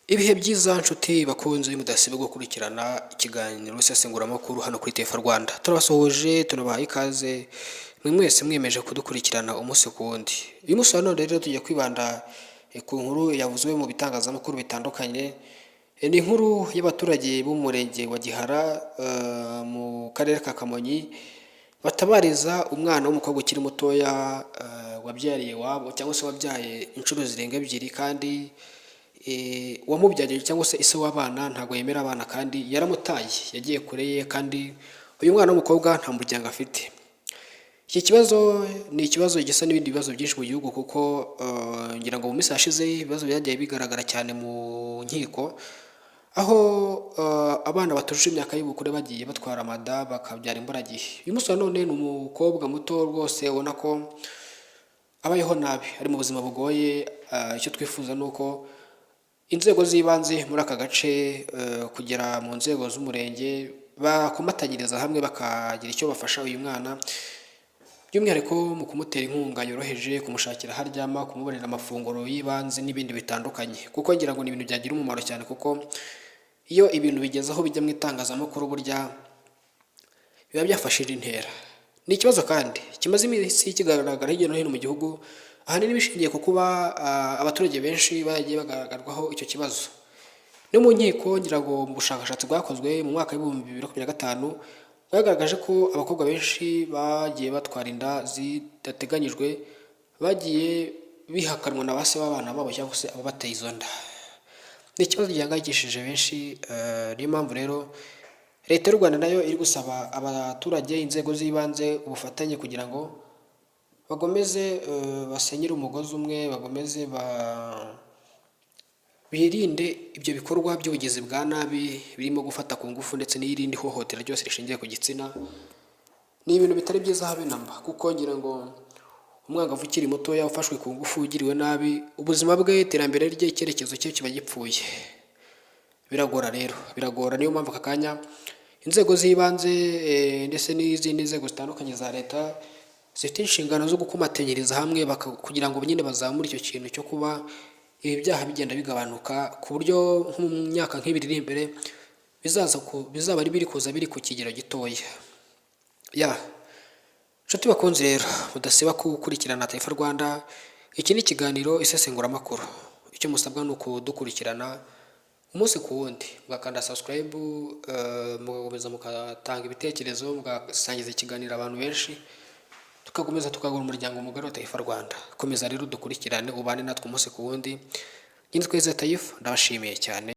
Ibihe byiza nshuti bakunze mudasiba gukurikirana ikiganiro isesenguramakuru hano kuri TF Rwanda. Turabasuhuje tunabaha ikaze mwe mwese mwiyemeje kudukurikirana umunsi ku wundi. Uyu munsi wa none rero tugiye kwibanda ku nkuru yavuzwe mu bitangazamakuru bitandukanye. Ni inkuru y'abaturage b'umurenge wa Gihara mu karere ka Kamonyi batabariza umwana w'umukobwa ukiri mutoya wabyariye iwabo cyangwa se wabyaye inshuro zirenga ebyiri kandi uwamubyariye cyangwa se ise w'abana ntabwo yemera abana kandi yaramutaye yagiye kure ye kandi uyu mwana w'umukobwa nta muryango afite. Iki kibazo ni ikibazo gisa n'ibindi bibazo byinshi mu gihugu kuko ngira ngo mu minsi yashize ibibazo byagiye bigaragara cyane mu nkiko aho abana batujuje imyaka y'ubukure bagiye batwara amada bakabyara imburagihe. Uyu munsi wa none ni umukobwa muto rwose ubona ko abayeho nabi ari mu buzima bugoye. Icyo twifuza ni uko inzego z'ibanze muri aka gace kugera mu nzego z'umurenge bakomatanyiriza hamwe bakagira icyo bafasha uyu mwana, by'umwihariko mu kumutera inkunga yoroheje, kumushakira aho aryama, kumubonera amafunguro y'ibanze n'ibindi bitandukanye, kuko ngira ngo ni ibintu byagira umumaro cyane kuko iyo ibintu bigeze aho bijya mu itangazamakuru burya biba byafashije intera. Ni ikibazo kandi kimaze iminsi kigaragara hirya no hino mu gihugu, ahanini bishingiye ku kuba abaturage benshi bagiye bagaragarwaho icyo kibazo. No mu nkiko ngira ngo mu bushakashatsi bwakozwe mu mwaka w'ibihumbi 2025 bwagaragaje ko abakobwa benshi bagiye batwara inda zidateganyijwe bagiye bihakanwa na base b'abana babo cyangwa se ababateye izo nda. Ni ikibazo gihangayikishije benshi, niyo mpamvu rero Leta y'u Rwanda nayo iri gusaba abaturage, inzego z'ibanze ubufatanye kugira ngo bagomeze basenyere umugozi umwe, bagomeze birinde ibyo bikorwa by'ubugizi bwa nabi birimo gufata ku ngufu ndetse n'irindi hohotera ryose rishingiye ku gitsina. Ni ibintu bitari byiza habe namba kuko ngira ngo umwangavu ukiri mutoya ufashwe ku ngufu ugiriwe nabi, ubuzima bwe, iterambere rye, icyerekezo cye kiba gipfuye. Biragora rero, biragora. Niyo mpamvu aka kanya inzego z'ibanze ndetse n'izindi nzego zitandukanye za leta zifite inshingano zo gukomatanyiriza hamwe kugira ngo nyine bazamure icyo kintu cyo kuba ibi byaha bigenda bigabanuka ku buryo nko mu myaka nk'ibiri iri imbere bizaba ari biri kuza biri ku kigero gitoya. Nshuti bakunze rero mudasiba gukurikirana TF Rwanda. Iki ni ikiganiro isesenguramakuru. Icyo musabwa ni ukudukurikirana umunsi ku wundi, mugakanda subscribe, mugakomeza mugatanga ibitekerezo, mugasangiza ikiganiro abantu benshi, tukakomeza tukagura umuryango mugari wa TF Rwanda. Komeza rero dukurikirane ubane natwe umunsi ku wundi. Nyine tweze TF, ndabashimiye cyane.